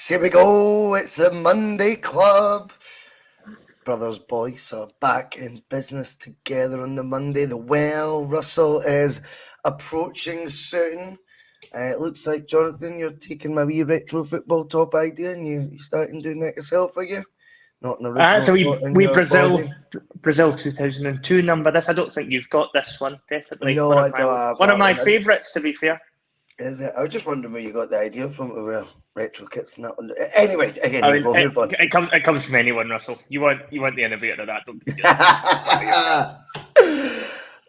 Yes, here we go. It's a Monday club. Brothers Boyce are back in business together on the Monday. The well, Russell is approaching soon. It looks like, Jonathan, you're taking my wee retro football top idea and you're starting doing that yourself, are you? Not an original It's a thought in wee your body. Brazil 2002 number. This, I don't think you've got this one. Definitely No, I don't have one that of my one. favourites, to be fair. Is it? I was just wondering where you got the idea from to wear retro kits and that one. Anyway, I mean, we'll move on. It comes from anyone, Russell. You want the innovator of that, don't you?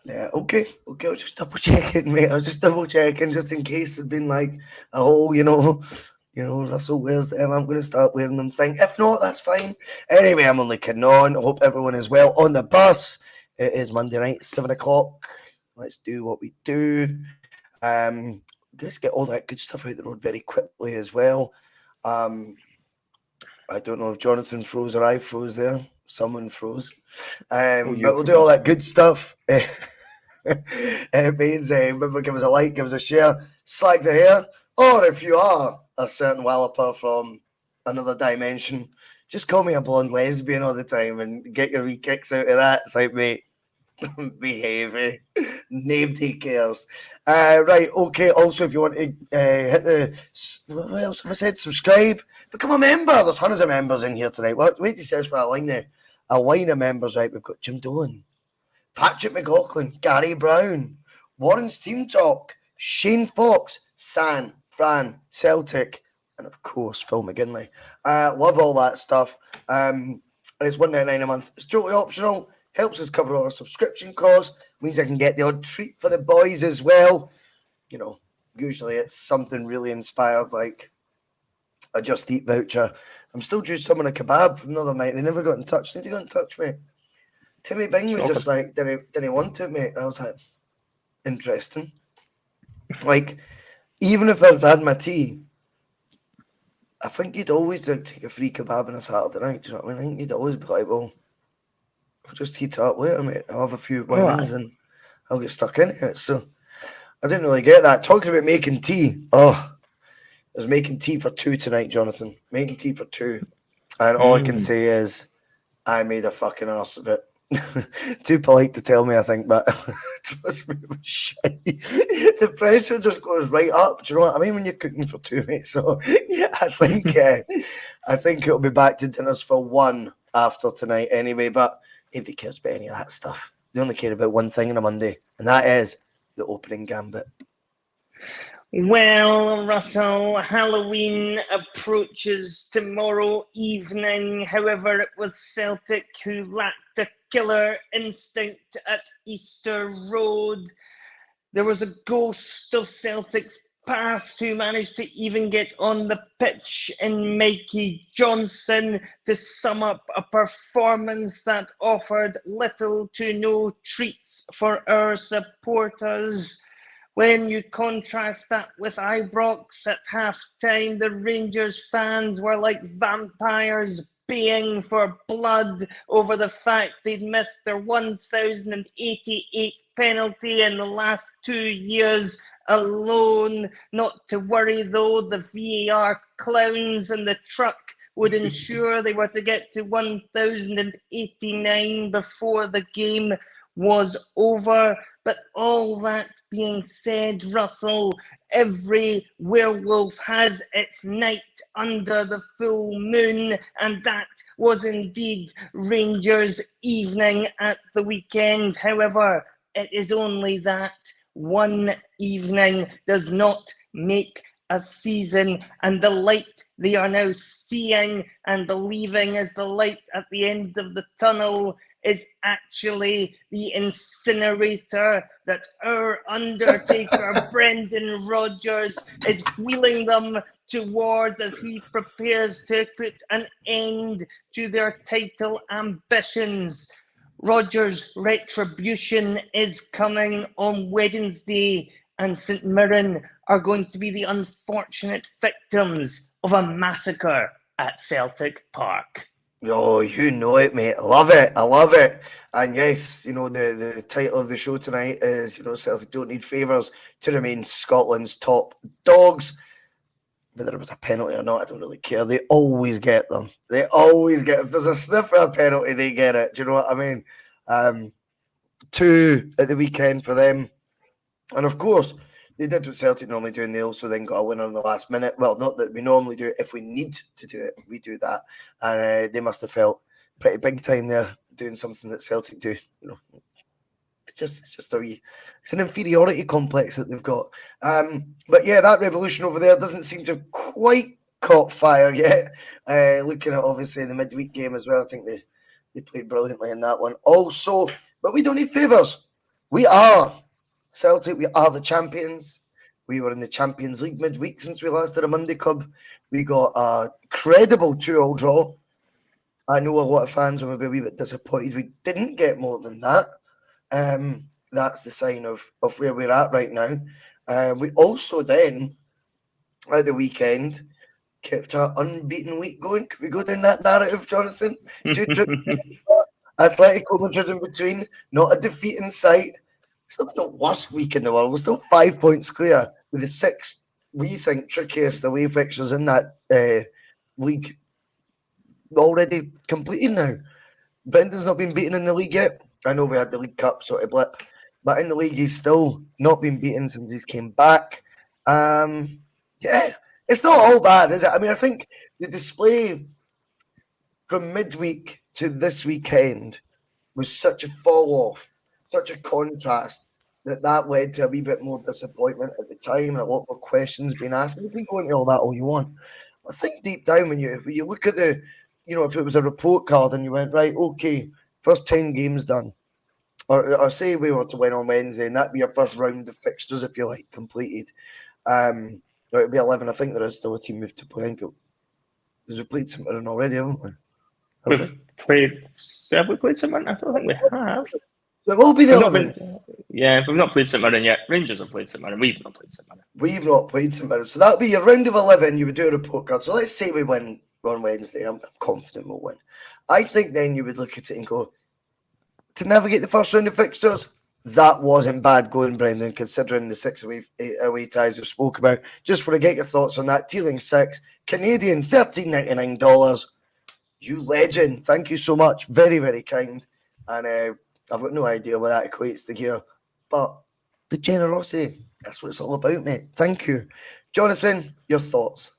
Yeah, okay. I was just double checking, mate. I was just double checking just in case it'd been like a whole, Russell wears them. I'm going to start wearing them thing. If not, that's fine. Anyway, I'm only kidding on. I hope everyone is well on the bus. It is Monday night, 7 o'clock. Let's do what we do. Let's get all that good stuff out the road very quickly as well. I don't know if Jonathan froze or I froze there. Someone froze. But we'll do all that good stuff. It means remember, give us a like, give us a share, slag the hair, or if you are a certain walloper from another dimension, just call me a blonde lesbian all the time and get your wee kicks out of that. It's like, mate, behave. Nobody cares. Right, okay. Also, if you want to hit the, what else have I said? Subscribe, become a member. There's hundreds of members in here tonight. Wait to search for a line there. A line of members, right? We've got Jim Dolan, Patrick McLaughlin, Gary Brown, Warren's Team Talk, Shane Fox, San, Fran, Celtic, and of course Phil McGinley. Love all that stuff. It's $1.99 a month. It's totally optional. Helps us cover our subscription costs. Means I can get the odd treat for the boys as well. Usually it's something really inspired, like a Just Eat voucher. I'm still due someone a kebab from the other night. They never got in touch. Need to get in touch, mate. Timmy Bing was just like, didn't he want it, mate? I was like, interesting. Like, even if I've had my tea, I think you'd always take a free kebab on a Saturday night. Do you know what I mean? I think you'd always be like, well, I'll just heat it up later, mate. I'll have a few wines and I'll get stuck in it. So I didn't really get that. Talking about making tea. I was making tea for two tonight, Jonathan. Making tea for two. And all I can say is I made a fucking arse of it. Too polite to tell me, I think, but trust me, it was shit. The pressure just goes right up. Do you know what I mean? When you're cooking for two, mate. So I think it'll be back to dinners for one after tonight anyway. But nobody cares about any of that stuff. They only care about one thing on a Monday, and that is the opening gambit. Well, Russell, Halloween approaches tomorrow evening. However, it was Celtic who lacked a killer instinct at Easter Road. There was a ghost of Celtic's past who managed to even get on the pitch in Mikey Johnson to sum up a performance that offered little to no treats for our supporters. When you contrast that with Ibrox at half-time, the Rangers fans were like vampires baying for blood over the fact they'd missed their 1,088th penalty in the last 2 years alone. Not to worry, though, the VAR clowns in the truck would ensure they were to get to 1,089 before the game was over. But all that being said, Russell, every werewolf has its night under the full moon, and that was indeed Rangers' evening at the weekend. However, it is only that one evening does not make a season, and the light they are now seeing and believing is the light at the end of the tunnel is actually the incinerator that our Undertaker, Brendan Rodgers, is wheeling them towards as he prepares to put an end to their title ambitions. Rodgers' retribution is coming on Wednesday, and St Mirren are going to be the unfortunate victims of a massacre at Celtic Park. Oh, you know it, mate. I love it. And yes, the title of the show tonight is, Celtic don't need favours to remain Scotland's top dogs. whether it was a penalty or not, I don't really care. They always get them. They always get. If there's a sniff for a penalty, they get it. Do you know what I mean? 2 at the weekend for them, and of course they did what Celtic normally do, and they also then got a winner in the last minute. Well, not that we normally do it. If we need to do it, we do that, and they must have felt pretty big time there doing something that Celtic do. You know, it's just it's an inferiority complex that they've got. But yeah, that revolution over there doesn't seem to have quite caught fire yet. Looking at obviously the midweek game as well, I think they played brilliantly in that one. Also, but we don't need favours. We are Celtic. We are the champions. We were in the Champions League midweek since we last did a Monday Club. We got a credible 2-2 draw. I know a lot of fans were maybe a wee bit disappointed we didn't get more than that. That's the sign of where we're at right now. We also then, at the weekend, kept our unbeaten week going. Can we go down that narrative, Jonathan? 2 trips, Atletico Madrid in between, not a defeat in sight. It's not the worst week in the world. We're still 5 points clear with the 6, we think, trickiest away fixtures in that league already completed now. Brendan's not been beaten in the league yet. I know we had the League Cup sort of blip, but in the league he's still not been beaten since he's came back. Yeah, it's not all bad, is it? I mean, I think the display from midweek to this weekend was such a fall off, such a contrast, that led to a wee bit more disappointment at the time and a lot more questions being asked. And you can go into all that all you want. I think deep down when you look at the, you know, if it was a report card and you went, right, okay, first 10 games done, or say we were to win on Wednesday and that'd be your first round of fixtures, if you like, completed. It'd be 11. I think there is still a team we've to play. Because we played something already, haven't we? Have we played St. I don't think we have. So it will be the 11. We've not played St. Mirren yet. Rangers have played St. Mirren. We've not played St. Mirren. We've not played St. Mirren. So that'll be your round of 11. You would do a report card. So let's say we win on Wednesday. I'm confident we'll win. I think then you would look at it and go, to navigate the first round of fixtures, that wasn't bad going, Brendan, considering the 6 away ties we spoke about. Just want to get your thoughts on that. Teeling 6, Canadian, $13.99. You legend. Thank you so much. Very, very kind. And I've got no idea what that equates to here. But the generosity, that's what it's all about, mate. Thank you. Jonathan, your thoughts?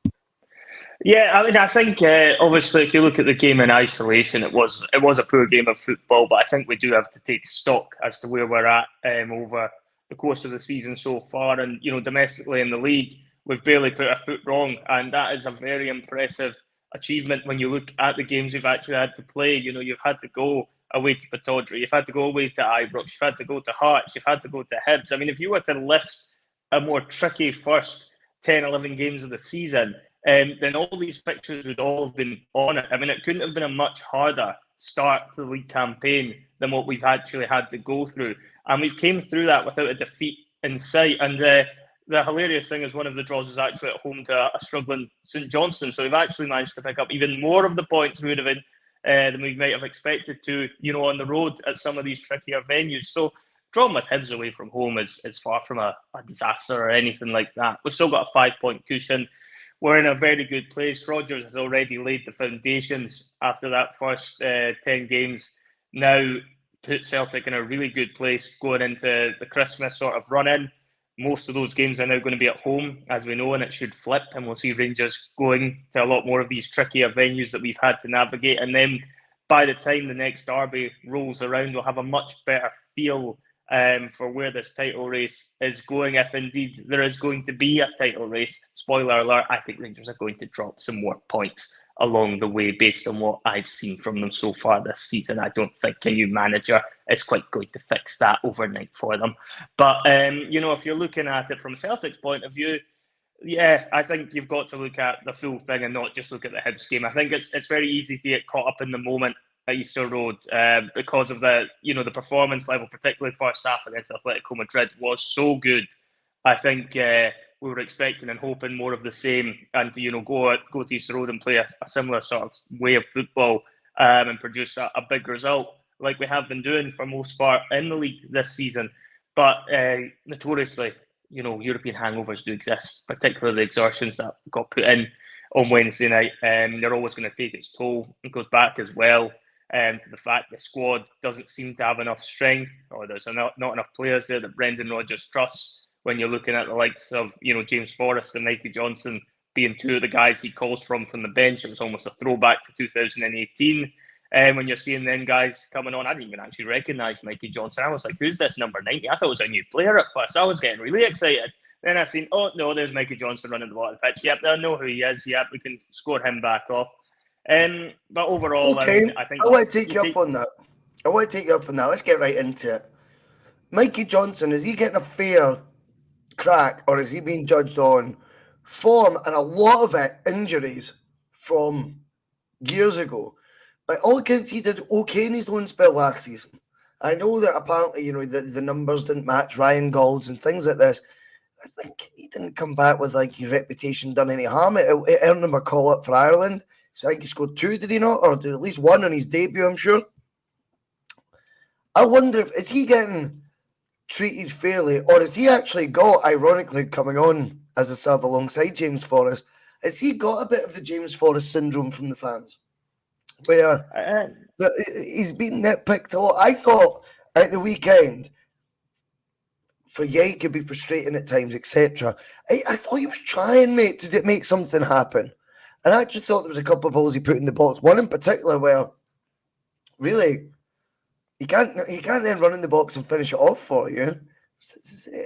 Yeah, I mean, I think obviously if you look at the game in isolation, it was a poor game of football, but I think we do have to take stock as to where we're at over the course of the season so far. And, you know, domestically in the league, we've barely put a foot wrong, and that is a very impressive achievement when you look at the games you've actually had to play. You know, you've had to go away to Bustalgia, you've had to go away to Ibrox, you've had to go to Hearts, you've had to go to Hibs. I mean, if you were to list a more tricky first 10, 11 games of the season, then all these fixtures would all have been on it. I mean, it couldn't have been a much harder start to the league campaign than what we've actually had to go through. And we've came through that without a defeat in sight. And the hilarious thing is one of the draws is actually at home to a struggling St Johnstone. So we've actually managed to pick up even more of the points we would have been than we might have expected to, you know, on the road at some of these trickier venues. So drawing with Hibs away from home is far from a disaster or anything like that. We've still got a 5-point cushion. We're in a very good place. Rodgers has already laid the foundations after that first 10 games. Now put Celtic in a really good place going into the Christmas sort of run-in. Most of those games are now going to be at home, as we know, and it should flip. And we'll see Rangers going to a lot more of these trickier venues that we've had to navigate. And then by the time the next derby rolls around, we'll have a much better feel for where this title race is going, if indeed there is going to be a title race. Spoiler alert, I think Rangers are going to drop some more points along the way based on what I've seen from them so far this season. I don't think a new manager is quite going to fix that overnight for them. But, you know, if you're looking at it from Celtic's point of view, yeah, I think you've got to look at the full thing and not just look at the Hibs game. I think it's very easy to get caught up in the moment at Easter Road because of the performance level, particularly first half against Atletico Madrid, was so good. I think we were expecting and hoping more of the same, and to go to Easter Road and play a similar sort of way of football and produce a big result like we have been doing for most part in the league this season. But notoriously, European hangovers do exist, particularly the exertions that got put in on Wednesday night. They're always going to take its toll. It goes back as well to the fact the squad doesn't seem to have enough strength, or there's not enough players there that Brendan Rodgers trusts. When you're looking at the likes of James Forrest and Mikey Johnson being two of the guys he calls from the bench, it was almost a throwback to 2018. When you're seeing them guys coming on, I didn't even actually recognise Mikey Johnson. I was like, who's this number 90? I thought it was a new player at first. I was getting really excited. Then I seen, oh, no, there's Mikey Johnson running the bottom of the pitch. Yep, I know who he is. Yep, we can score him back off. But overall, Okay, I think I want to take you up on that. Let's get right into it. Mikey Johnson, is he getting a fair crack, or is he being judged on form and a lot of it injuries from years ago? By all accounts, he did okay in his loan spell last season. I know that apparently, the numbers didn't match Ryan Gould's and things like this. I think he didn't come back with his reputation done any harm. It earned him a call up for Ireland. So I think he scored 2, did he not? Or did at least 1 on his debut, I'm sure. I wonder is he getting treated fairly, or has he actually got, ironically, coming on as a sub alongside James Forrest, has he got a bit of the James Forrest syndrome from the fans? Where he's been nitpicked a lot. I thought at the weekend, he could be frustrating at times, etc. I thought he was trying, mate, to make something happen. And I actually thought there was a couple of balls he put in the box. One in particular where, really, he can't then run in the box and finish it off for you.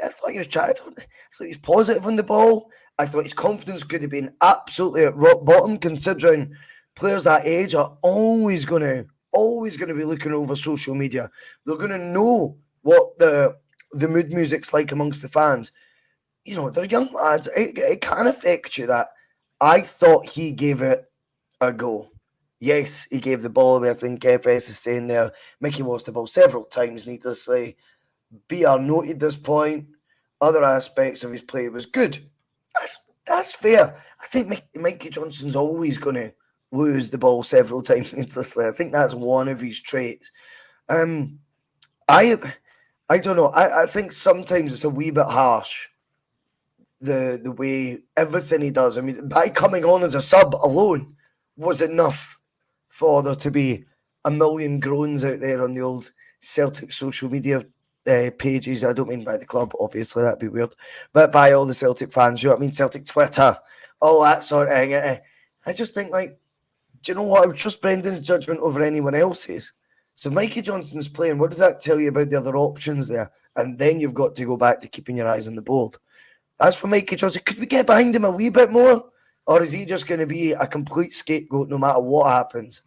I thought he was trying. I thought he was positive on the ball. I thought his confidence could have been absolutely at rock bottom, considering players that age are always going to be looking over social media. They're going to know what the mood music's like amongst the fans. They're young lads. It can affect you. That I thought he gave it a go. Yes, he gave the ball away. I think FS is saying there. Mickey lost the ball several times, needlessly. BR noted this point. Other aspects of his play was good. That's fair. I think Mikey Johnson's always going to lose the ball several times needlessly. I think that's one of his traits. I don't know. I think sometimes it's a wee bit harsh. The way everything he does. I mean, by coming on as a sub alone was enough for there to be a million groans out there on the old Celtic social media pages. I don't mean by the club, obviously, that'd be weird, but by all the Celtic fans, you know what I mean? Celtic Twitter, all that sort of thing. I just think, do you know what? I would trust Brendan's judgment over anyone else's. So Mikey Johnson's playing. What does that tell you about the other options there? And then you've got to go back to keeping your eyes on the board. As for Mikey Johnson, could we get behind him a wee bit more? Or is he just going to be a complete scapegoat no matter what happens?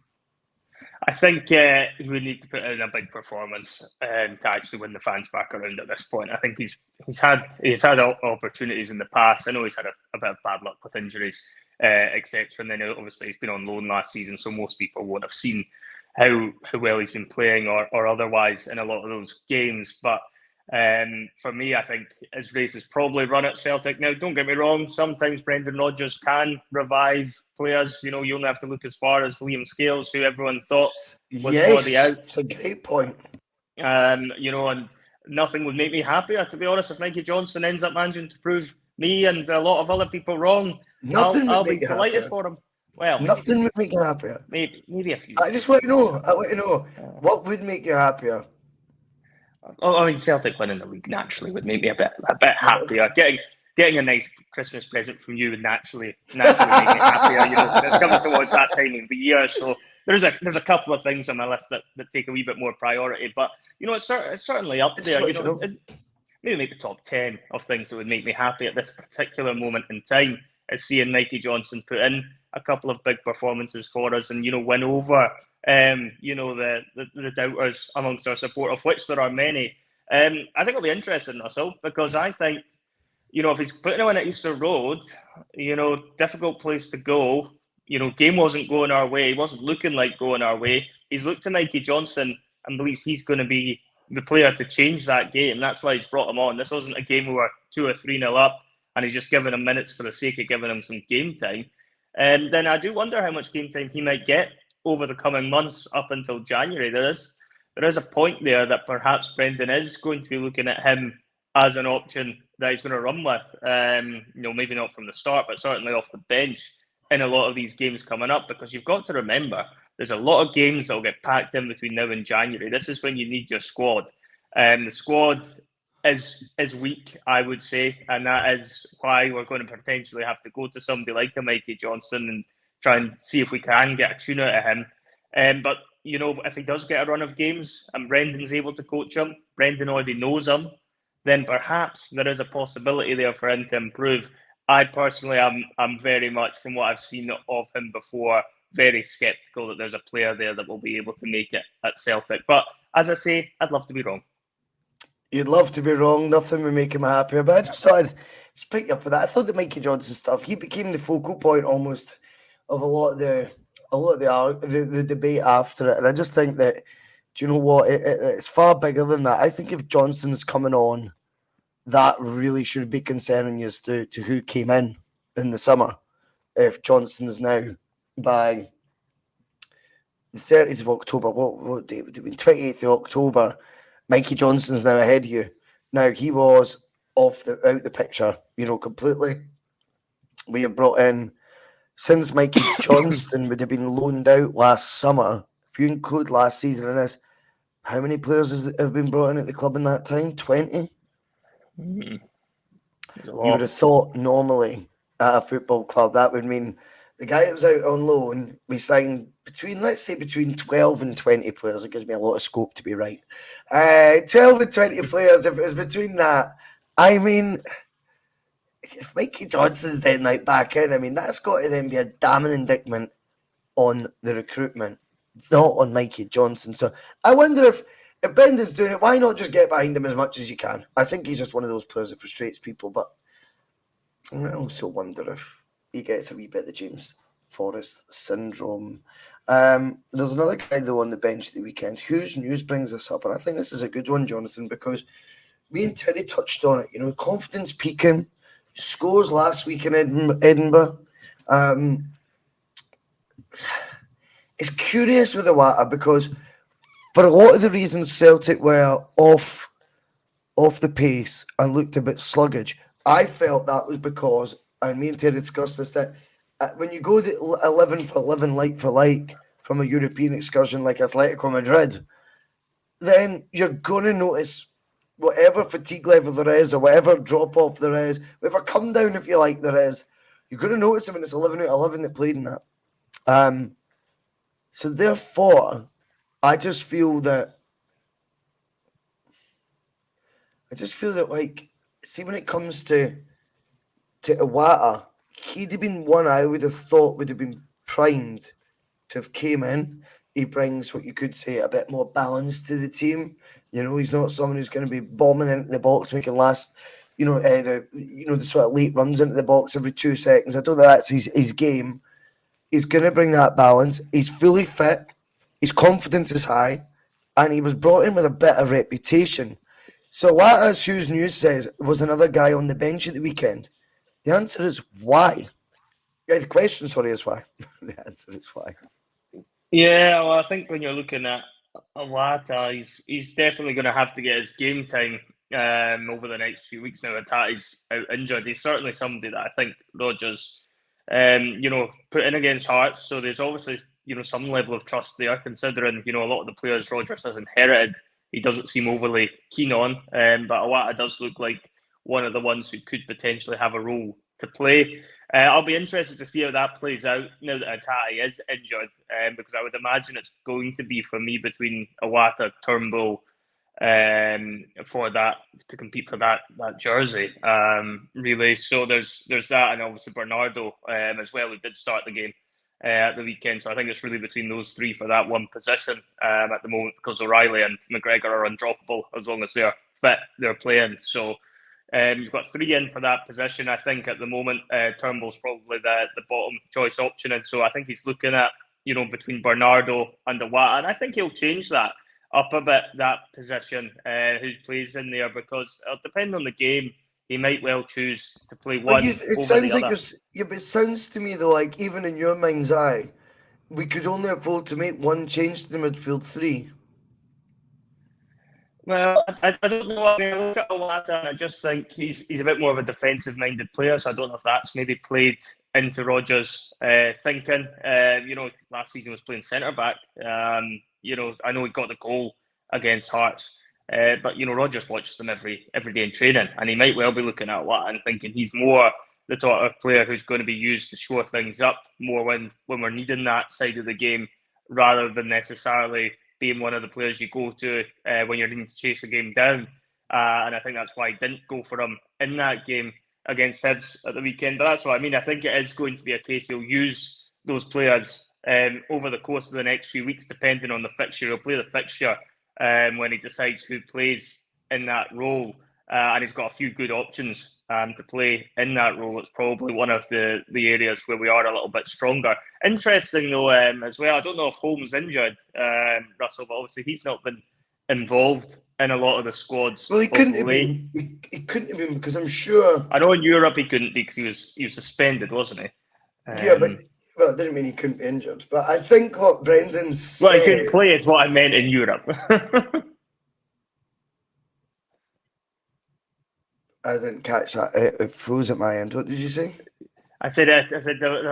I think he would need to put in a big performance to actually win the fans back around at this point. I think he's had opportunities in the past. I know he's had a bit of bad luck with injuries, etc. And then obviously he's been on loan last season, so most people won't have seen how well he's been playing or otherwise in a lot of those games. But for me, I think his race is probably run at Celtic. Now, don't get me wrong, sometimes Brendan Rodgers can revive players. You only have to look as far as Liam Scales, who everyone thought was already out. It's a great point. And nothing would make me happier, to be honest, if Mikey Johnson ends up managing to prove me and a lot of other people wrong. I'll be delighted for him. Well, nothing would make you happier. Maybe a few. I just want to know. What would make you happier? I mean, Celtic winning the league naturally would make me a bit happier. Getting a nice Christmas present from you would naturally make me happier. It's coming towards that time of the year, so there's a couple of things on my list that take a wee bit more priority. But it's certainly up there. Maybe make the top 10 of things that would make me happy at this particular moment in time. Is seeing Mikey Johnson put in a couple of big performances for us and win over the doubters amongst our support, of which there are many. I think it'll be interesting, Russell, because I think, if he's putting on at Easter Road, difficult place to go. Game wasn't going our way, wasn't looking like going our way. He's looked to Mikey Johnson and believes he's going to be the player to change that game. That's why he's brought him on. This wasn't a game where we were 2 or 3-0 up and he's just giving him minutes for the sake of giving him some game time. And then I do wonder how much game time he might get over the coming months up until January. There is a point there that perhaps Brendan is going to be looking at him as an option that he's going to run with. Maybe not from the start, but certainly off the bench in a lot of these games coming up, because you've got to remember there's a lot of games that will get packed in between now and January. This is when you need your squad. The squad is weak, I would say, and that is why we're going to potentially have to go to somebody like a Mikey Johnson and try and see if we can get a tune out of him. But if he does get a run of games and Brendan's able to coach him, Brendan already knows him, then perhaps there is a possibility there for him to improve. I personally am very much, from what I've seen of him before, very sceptical that there's a player there that will be able to make it at Celtic. But as I say, I'd love to be wrong. You'd love to be wrong. Nothing would make him happier. But I just thought I'd just pick you up with that. I thought the Mikey Johnson stuff, he became the focal point almost of a lot of the debate after it. And I just think that, do you know what? It's far bigger than that. I think if Johnson's coming on, that really should be concerning you as to who came in the summer. If Johnson's now by the 30th of October, what date would it be? 28th of October, Mikey Johnson's now ahead of you. Now, he was out the picture, completely. We have brought in, since Mikey Johnston would have been loaned out last summer, if you include last season in this, how many players have been brought in at the club in that time? 20? Mm-hmm. You would have thought normally at a football club that would mean the guy that was out on loan, we signed between 12 and 20 players. It gives me a lot of scope to be right. 12 and 20 players, if it was between that, I mean, if Mikey Johnson's then back in, I mean, that's got to then be a damning indictment on the recruitment, not on Mikey Johnson. So I wonder if Brendan's doing it, why not just get behind him as much as you can? I think he's just one of those players that frustrates people, but I also wonder if he gets a wee bit of the James Forrest syndrome. There's another guy, though, on the bench the weekend. Whose news brings this up? And I think this is a good one, Jonathan, because me and Terry touched on it. Confidence peaking, scores last week in Edinburgh. It's curious with Iwata because for a lot of the reasons Celtic were off the pace and looked a bit sluggish, I felt that was because, and me and Terry discussed this, that when you go the 11 for 11 like for like from a European excursion like Atletico Madrid, then you're going to notice whatever fatigue level there is or whatever drop-off there is, whatever come down, if you like, there is, you're going to notice it when it's 11 out of 11 that played in that. So therefore, I just feel that see, when it comes to Iwata, he'd have been one I would have thought would have been primed to have came in. He brings what you could say a bit more balance to the team. He's not someone who's going to be bombing into the box, making last, the sort of late runs into the box every 2 seconds. I don't think that's his game. He's going to bring that balance. He's fully fit. His confidence is high, and he was brought in with a bit of reputation. So what, as Hughes News says, was another guy on the bench at the weekend. The answer is why. Yeah, the question, is why. The answer is why. Yeah, well, I think when you're looking at Iwata, he's definitely going to have to get his game time over the next few weeks now. Atati's out injured. He's certainly somebody that I think Rodgers, put in against Hearts. So there's obviously, some level of trust there, considering, a lot of the players Rodgers has inherited, he doesn't seem overly keen on. But Iwata does look like one of the ones who could potentially have a role to play. I'll be interested to see how that plays out now that Atati is injured, because I would imagine it's going to be, for me, between Iwata, Turnbull, for that, to compete for that jersey, really. So there's that, and obviously Bernardo as well, who did start the game at the weekend. So I think it's really between those three for that one position at the moment, because O'Reilly and McGregor are undroppable as long as they're fit, they're playing. So you've got three in for that position. I think at the moment Turnbull's probably the bottom choice option, and so I think he's looking at between Bernardo and Iwata, and I think he'll change that up a bit, that position, who plays in there, because depending on the game, he might well choose to play one over the other. But it sounds to me though, like even in your mind's eye, we could only afford to make one change to the midfield three. Well, I don't know. I mean, I look at Olata and I just think he's a bit more of a defensive-minded player. So I don't know if that's maybe played into Rodgers' thinking. Last season was playing centre back. I know he got the goal against Hearts, but Rodgers watches them every day in training, and he might well be looking at Olata and thinking he's more the sort of player who's going to be used to shore things up more when we're needing that side of the game, rather than necessarily being one of the players you go to when you're needing to chase a game down. And I think that's why I didn't go for him in that game against Hibs at the weekend. But that's what I mean. I think it is going to be a case he'll use those players over the course of the next few weeks, depending on the fixture. He'll play the fixture when he decides who plays in that role. And he's got a few good options to play in that role. It's probably one of the areas where we are a little bit stronger. Interesting though, as well, I don't know if Holmes injured, Russell, but obviously he's not been involved in a lot of the squads. Well, he couldn't have been. He couldn't have been because I'm sure. I know in Europe he couldn't be because he was suspended, wasn't he? Yeah, but it didn't mean he couldn't be injured. But I think what Brendan said. Well, he couldn't play is what I meant in Europe. I didn't catch that. It froze at my end. What did you say? I said I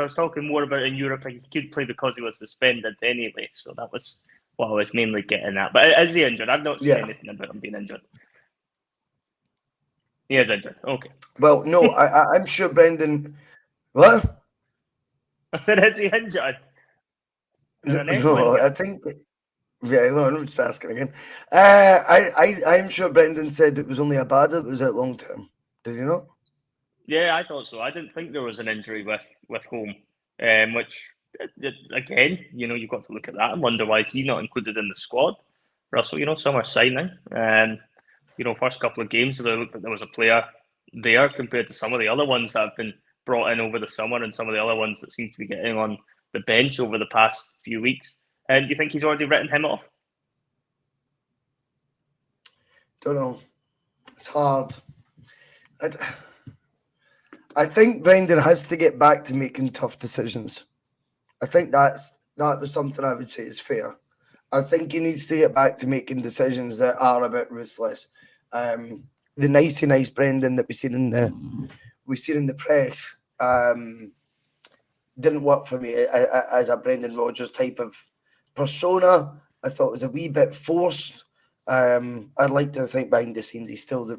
was talking more about in Europe. He could play because he was suspended anyway. So that was what I was mainly getting at. But is he injured? I've not seen anything about him being injured. He is injured. Okay. Well, no, I'm sure Brendan. What? Is he injured? No, I think. Yeah, well, I'm just asking again. I'm sure Brendan said it was only a bad that was out long term. Did you not? Yeah, I thought so. I didn't think there was an injury with Home, which again, you've got to look at that and wonder why he's not included in the squad. Russell, summer signing, first couple of games, they looked like there was a player there compared to some of the other ones that have been brought in over the summer and some of the other ones that seem to be getting on the bench over the past few weeks. And do you think he's already written him off? Don't know. It's hard. I think Brendan has to get back to making tough decisions. I think that was something I would say is fair. I think he needs to get back to making decisions that are a bit ruthless. The nice Brendan that we've seen in the press didn't work for me as a Brendan Rodgers type of persona. I thought it was a wee bit forced. I'd like to think behind the scenes he's still the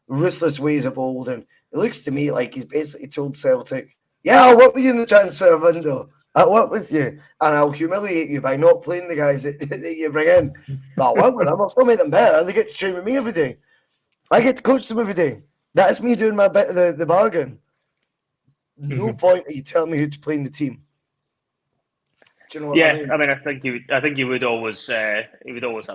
ruthless ways of old, and it looks to me like he's basically told Celtic, yeah, I'll work with you in the transfer window. I'll work with you, and I'll humiliate you by not playing the guys that you bring in. But I'll work with them. I'll still make them better. They get to train with me every day. I get to coach them every day. That's me doing my bit of the bargain. No point are you telling me who to play in the team. Do you know what I mean? I mean, I think he would always have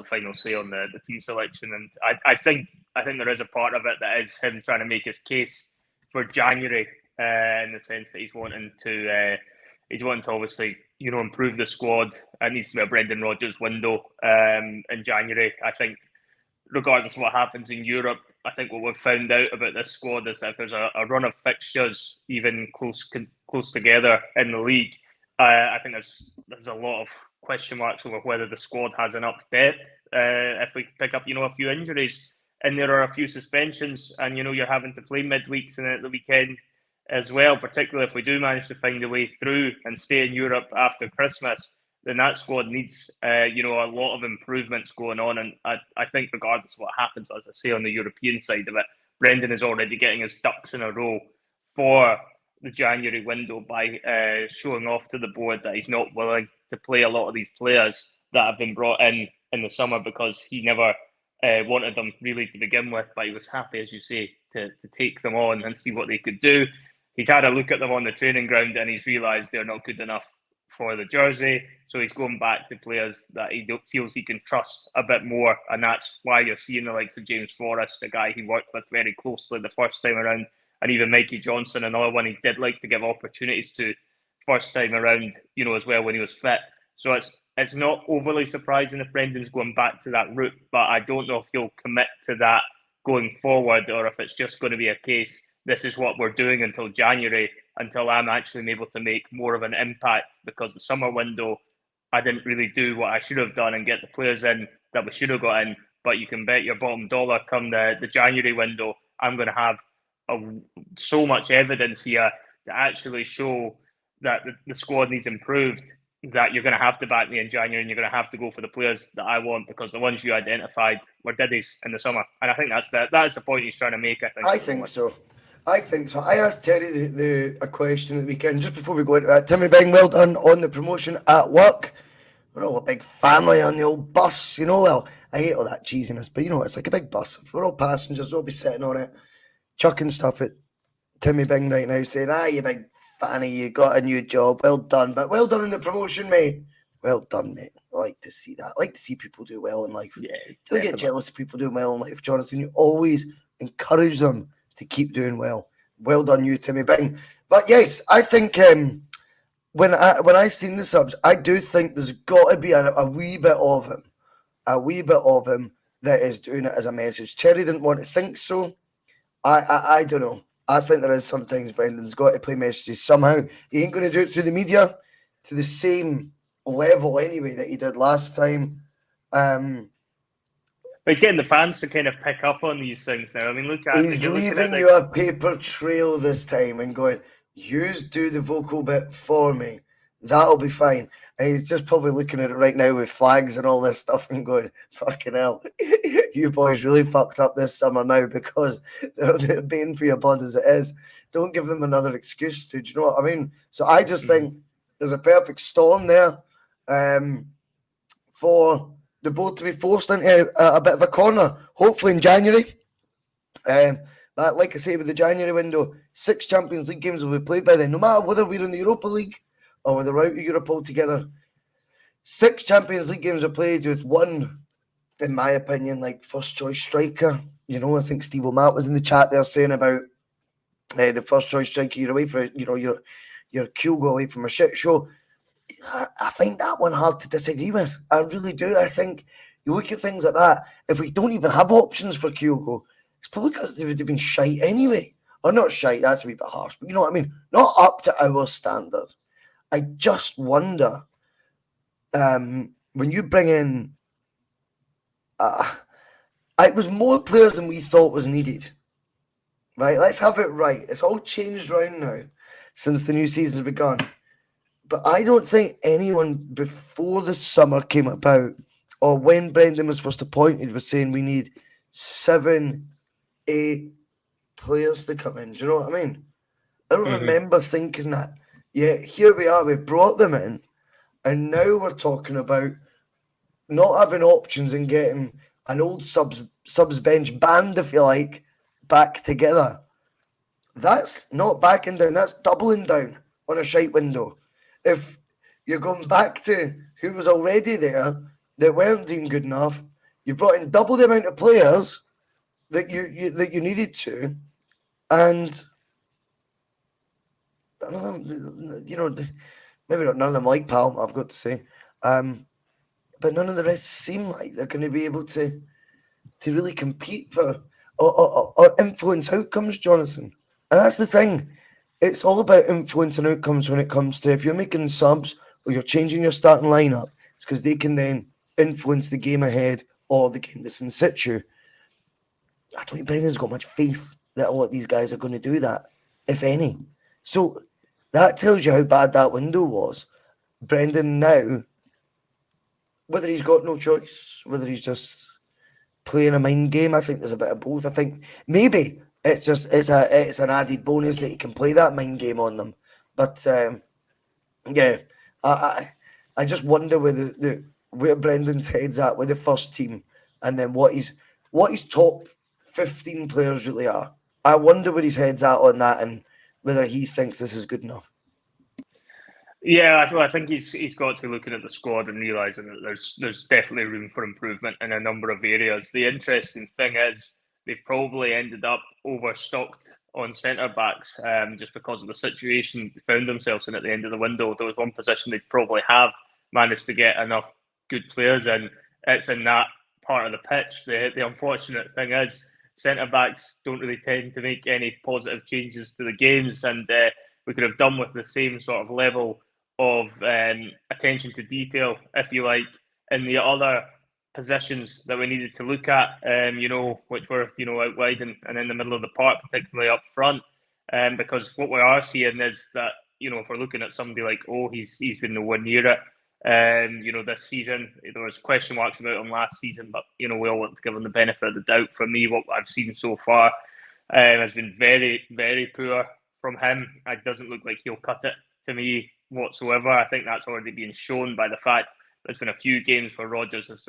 final say on the team selection, and I think there is a part of it that is him trying to make his case for January, in the sense that he's wanting to obviously improve the squad. It needs to be a Brendan Rodgers window in January. I think regardless of what happens in Europe, I think what we've found out about this squad is that if there's a run of fixtures even close together in the league, I think there's a lot of question marks over whether the squad has enough depth. If we pick up, a few injuries and there are a few suspensions, and you're having to play midweeks and at the weekend as well, particularly if we do manage to find a way through and stay in Europe after Christmas, then that squad needs a lot of improvements going on. And I think regardless of what happens, as I say, on the European side of it, Brendan is already getting his ducks in a row for the January window by showing off to the board that he's not willing to play a lot of these players that have been brought in the summer, because he never wanted them really to begin with, but he was happy, as you say, to take them on and see what they could do. He's had a look at them on the training ground and he's realised they're not good enough for the jersey, so he's going back to players that he feels he can trust a bit more, and that's why you're seeing the likes of James Forrest, a guy he worked with very closely the first time around, and even Mikey Johnson, another one he did like to give opportunities to first time around, as well when he was fit. So it's not overly surprising if Brendan's going back to that route, but I don't know if he'll commit to that going forward, or if it's just going to be a case, this is what we're doing until January, until I'm actually able to make more of an impact, because the summer window, I didn't really do what I should have done and get the players in that we should have got in, but you can bet your bottom dollar come the January window, I'm going to have so much evidence here to actually show that the squad needs improved, that you're going to have to back me in January and you're going to have to go for the players that I want, because the ones you identified were diddies in the summer. And I think that's the point he's trying to make, I think. I think so. I asked Terry a question at the weekend, just before we go into that. Timmy Bing, well done on the promotion at work. We're all a big family on the old bus, you know. Well, I hate all that cheesiness, but you know, it's like a big bus. If we're all passengers, we'll be sitting on it, chucking stuff at Timmy Bing right now, saying, you big fanny, you got a new job. Well done. But well done in the promotion, mate. Well done, mate. I like to see that. I like to see people do well in life. Yeah, Don't get jealous of people doing well in life, Jonathan. You always encourage them to keep doing well. Well done, you, Timmy Bing. But yes, I think when I seen the subs, I do think there's got to be a wee bit of him, that is doing it as a message. Terry didn't want to think so. I don't know. I think there is some things Brendan's got to play messages somehow. He ain't going to do it through the media to the same level anyway that he did last time. But he's getting the fans to kind of pick up on these things now. I mean, look at he's leaving you a paper trail this time and going, "Yous do the vocal bit for me. That'll be fine." And he's just probably looking at it right now with flags and all this stuff and going, "Fucking hell, you boys really fucked up this summer now, because they're paying for your blood as it is. Don't give them another excuse to." Do you know what I mean? So I just think there's a perfect storm there for the boat to be forced into a bit of a corner, hopefully in January. But like I say, with the January window, 6 Champions League games will be played by then, no matter whether we're in the Europa League or whether we're out of Europe altogether. 6 Champions League games are played with one, in my opinion, like first choice striker. You know, I think Steve O'Matt was in the chat there saying about the first choice striker. You're away for, you know, your Kyogo away from a shit show. I find that one hard to disagree with. I really do. I think you look at things like that. If we don't even have options for Kyogo, it's probably because they would have been shite anyway. Or not shite, that's a wee bit harsh, but you know what I mean? Not up to our standard. I just wonder, when you bring in, it was more players than we thought was needed. Right? Let's have it right. It's all changed around now since the new season's begun. But I don't think anyone before the summer came about, or when Brendan was first appointed, was saying we need 7, 8 players to come in. Do you know what I mean? I don't remember thinking that. Yeah, here we are. We've brought them in, and now we're talking about not having options and getting an old subs bench band, if you like, back together. That's not backing down. That's doubling down on a shite window. If you're going back to who was already there that weren't deemed good enough, you brought in double the amount of players that you needed to, and none of them, you know, maybe not none of them like Palm, I've got to say, but none of the rest seem like they're going to be able to really compete for or influence outcomes, Jonathan. And that's the thing. It's all about influence and outcomes when it comes to, if you're making subs or you're changing your starting lineup, it's because they can then influence the game ahead or the game that's in situ. I don't think Brendan's got much faith that a lot of these guys are going to do that, if any. So that tells you how bad that window was. Brendan now, whether he's got no choice, whether he's just playing a mind game, I think there's a bit of both. I think maybe it's an added bonus that he can play that mind game on them. But yeah, I just wonder where Brendan's head's at with the first team, and then what his top 15 players really are. I wonder where his head's at on that, and whether he thinks this is good enough. Yeah, I think he's got to be looking at the squad and realising that there's definitely room for improvement in a number of areas. The interesting thing is they've probably ended up overstocked on centre backs just because of the situation they found themselves in at the end of the window. There was one position they'd probably have managed to get enough good players in. It's in that part of the pitch. The unfortunate thing is centre backs don't really tend to make any positive changes to the games, and we could have done with the same sort of level of attention to detail, if you like, in the other positions that we needed to look at, which were, out wide and in the middle of the park, particularly up front. Because what we are seeing is that, if we're looking at somebody like, he's been nowhere near it. This season, there was question marks about him last season, but, we all want to give him the benefit of the doubt. For me, what I've seen so far has been very, very poor from him. It doesn't look like he'll cut it to me whatsoever. I think that's already been shown by the fact there's been a few games where Rodgers has,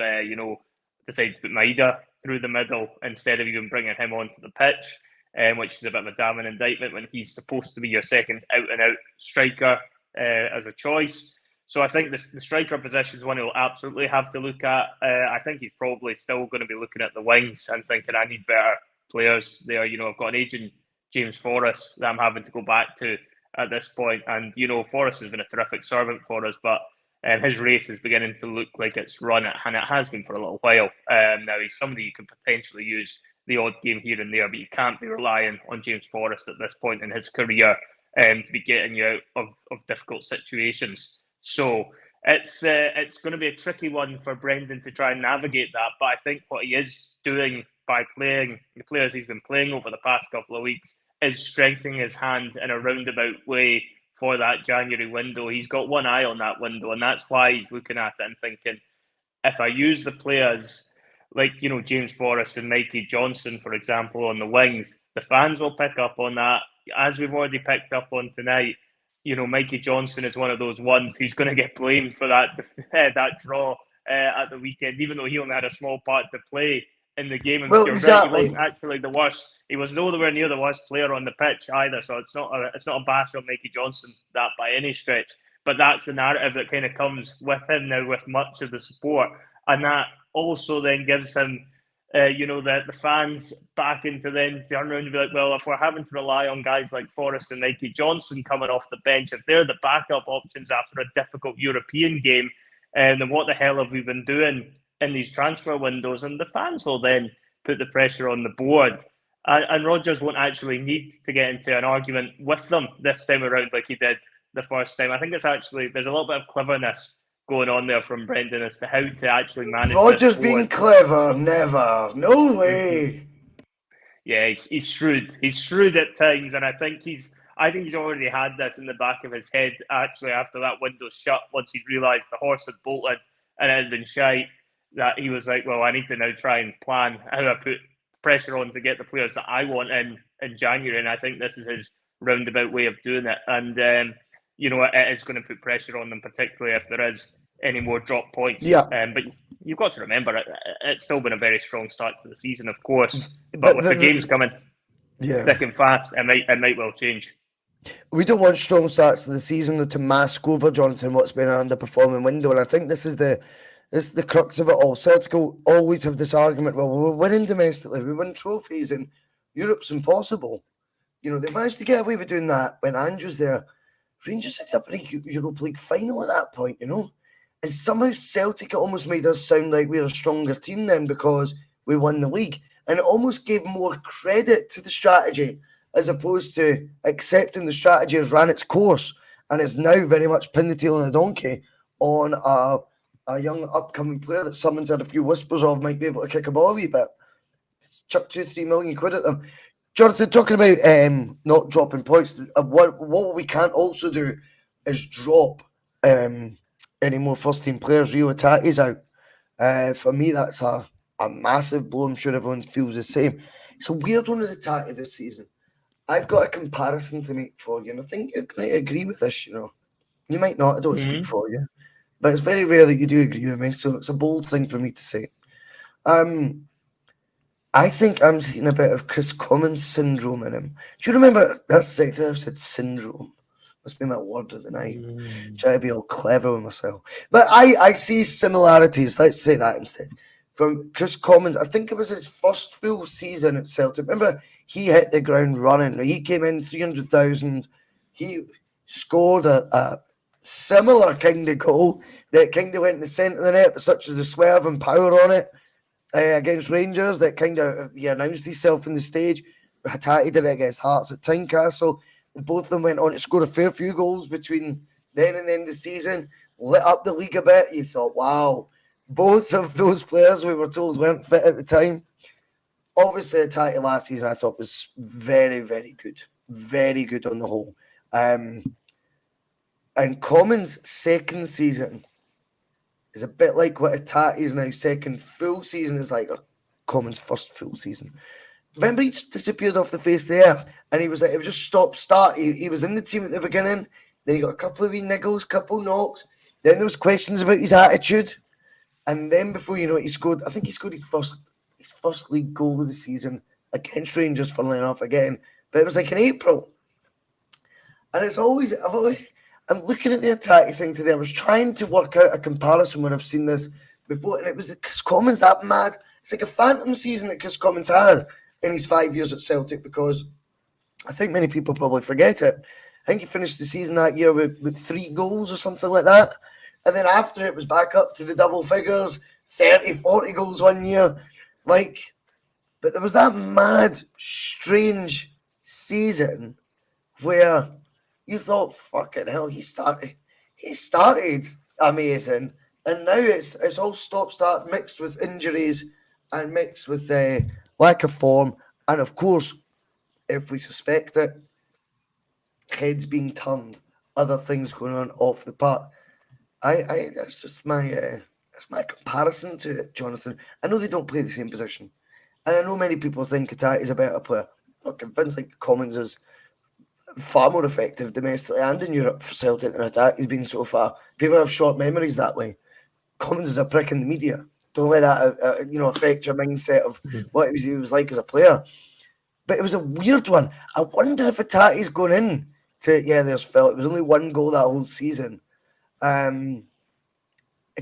decided to put Maida through the middle instead of even bringing him onto the pitch, which is a bit of a damning indictment when he's supposed to be your second out-and-out striker as a choice. So I think the striker position is one he'll absolutely have to look at. I think he's probably still going to be looking at the wings and thinking, I need better players there. I've got an aging James Forrest that I'm having to go back to at this point. And, Forrest has been a terrific servant for us, but his race is beginning to look like it's run, and it has been for a little while. Now, he's somebody you can potentially use the odd game here and there, but you can't be relying on James Forrest at this point in his career to be getting you out of difficult situations. So it's going to be a tricky one for Brendan to try and navigate that. But I think what he is doing by playing the players he's been playing over the past couple of weeks is strengthening his hand in a roundabout way for that January window. He's got one eye on that window, and that's why he's looking at it and thinking, if I use the players like, James Forrest and Mikey Johnson, for example, on the wings, the fans will pick up on that. As we've already picked up on tonight, Mikey Johnson is one of those ones who's going to get blamed for that draw at the weekend, even though he only had a small part to play in the game. Well, exactly. Right, he wasn't actually the worst. He was nowhere near the worst player on the pitch either. So it's not a bash on Mikey Johnson, that by any stretch. But that's the narrative that kind of comes with him now, with much of the support, and that also then gives him, the fans back into then turn around and be like, well, if we're having to rely on guys like Forrest and Mikey Johnson coming off the bench, if they're the backup options after a difficult European game, then what the hell have we been doing in these transfer windows? And the fans will then put the pressure on the board. And Rodgers won't actually need to get into an argument with them this time around like he did the first time. I think there's a little bit of cleverness going on there from Brendan as to how to actually manage Rodgers being clever, never. No way. Yeah, he's shrewd. He's shrewd at times, and I think he's already had this in the back of his head, actually, after that window shut, once he realised the horse had bolted and it had been shite, that he was like, well, I need to now try and plan how I put pressure on to get the players that I want in January, and I think this is his roundabout way of doing it. And, it is going to put pressure on them, particularly if there is any more drop points. Yeah. But you've got to remember, it's still been a very strong start to the season, of course. But with the games coming thick and fast, it might well change. We don't want strong starts to the season to mask over, Jonathan, what's been an underperforming window. And I think this is the crux of it all. Celtic will always have this argument, well, we're winning domestically, we win trophies, and Europe's impossible. They managed to get away with doing that when Andrew's there. Rangers ended up in a Europa League final at that point, And somehow Celtic almost made us sound like we're a stronger team then because we won the league. And it almost gave more credit to the strategy as opposed to accepting the strategy has ran its course and is now very much pinned the tail on a donkey on a young upcoming player that someone's had a few whispers of might be able to kick a ball a wee bit. Chuck 2-3 million quid at them. Jonathan, talking about not dropping points, what we can't also do is drop any more first-team players. Rio Ataki's out. For me, that's a massive blow. I'm sure everyone feels the same. It's a weird one with Ataki this season. I've got a comparison to make for you, and I think you're going to agree with this, You might not. I don't speak for you. But it's very rare that you do agree with me, so it's a bold thing for me to say. I think I'm seeing a bit of Chris Commons syndrome in him. Do you remember that sector? I've said syndrome. Must be my word of the night. Try to be all clever with myself. But I see similarities, let's say that instead, from Chris Commons. I think it was his first full season at Celtic. Remember, he hit the ground running. He came in 300,000. He scored a similar kind of goal that kind of went in the centre of the net, but such as the swerve and power on it. Against Rangers, that kind of he announced himself in the stage. Hattati did it against Hearts at Tynecastle. Both of them went on to score a fair few goals between then and the end of the season, lit up the league a bit. You thought, wow, Both of those players we were told weren't fit at the time. Obviously, Hatate last season I thought was very, very good. Very good on the whole. And Commons' second season is a bit like what Hatate's now second full season is like, or Commons' first full season. Remember, he just disappeared off the face of the earth, and he was like, it was just stop start. He was in the team at the beginning, then he got a couple of wee niggles, couple knocks, then there was questions about his attitude, and then before you know it, he scored. I think he scored his first league goal of the season against Rangers, funnily enough, again. But it was like in April, and I'm looking at the attack thing today. I was trying to work out a comparison when I've seen this before, and it was the Chris Commons that mad. It's like a phantom season that Chris Commons had in his 5 years at Celtic, because I think many people probably forget it. I think he finished the season that year with 3 goals or something like that. And then after it was back up to the double figures, 30, 40 goals one year. But there was that mad, strange season where you thought, fucking hell, he started amazing. And now it's all stop-start mixed with injuries and mixed with lack of form, and of course, if we suspect it, heads being turned, other things going on off the park. That's just that's my comparison to it, Jonathan. I know they don't play the same position, and I know many people think Hatate is a better player. I'm not convinced. Like Commons is far more effective domestically and in Europe for Celtic than Hatate has been so far. People have short memories that way. Commons is a prick in the media. Don't let that affect your mindset of what he was like as a player. But it was a weird one. I wonder if Hatate's going in to there's Phil. It was only 1 goal that whole season. In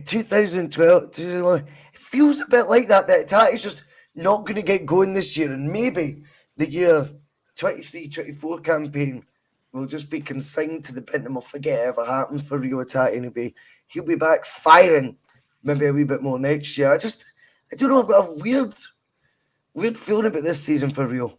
2012, it feels a bit like that Hatate's just not going to get going this year, and maybe the year 23-24 campaign will just be consigned to the bin, and we'll forget it ever happened for Rio Hatate, and he'll be back firing maybe a wee bit more next year. I don't know. I've got a weird feeling about this season for Rio.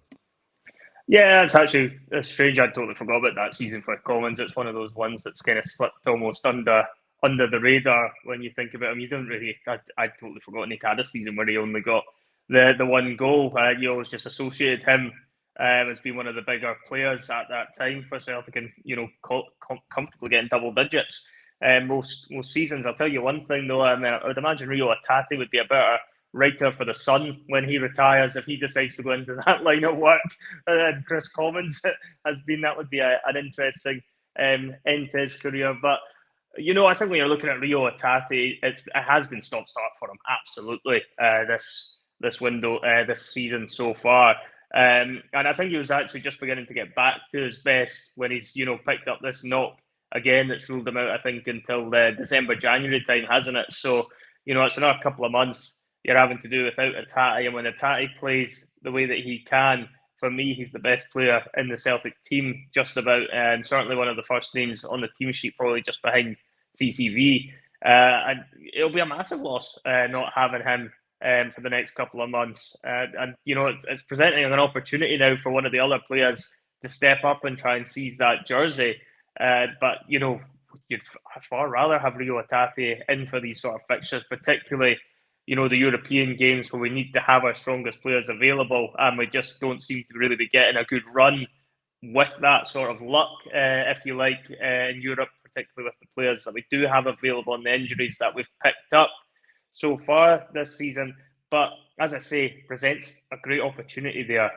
Yeah, it's actually strange. I totally forgot about that season for Commons. It's one of those ones that's kind of slipped almost under the radar when you think about him. You don't really. I'd totally forgotten he'd had a season where he only got the 1 goal. You always just associated him as being one of the bigger players at that time for Celtic, and comfortably getting double digits most seasons. I'll tell you one thing though. I would imagine Rio Hatate would be a better writer for the Sun when he retires, if he decides to go into that line of work. And Chris Commons has been. That would be an interesting end to his career. But I think when you're looking at Rio Hatate, it has been stop-start for him, absolutely, this window, this season so far. And I think he was actually just beginning to get back to his best when he's picked up this knock again that's ruled him out, I think, until the December, January time, hasn't it? So it's another couple of months you're having to do without Hatate, and when Hatate plays the way that he can, for me, he's the best player in the Celtic team, just about, and certainly one of the first names on the team sheet, probably just behind CCV. And it'll be a massive loss not having him for the next couple of months. And it's presenting an opportunity now for one of the other players to step up and try and seize that jersey. But you'd far rather have Rio Hatate in for these sort of fixtures, particularly the European games where we need to have our strongest players available, and we just don't seem to really be getting a good run with that sort of luck, if you like, in Europe, particularly with the players that we do have available and the injuries that we've picked up so far this season. But as I say, presents a great opportunity there,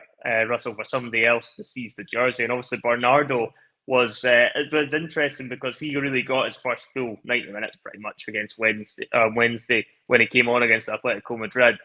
Russell, for somebody else to seize the jersey. And obviously Bernardo was interesting because he really got his first full 90 minutes pretty much against Wednesday when he came on against Atletico Madrid.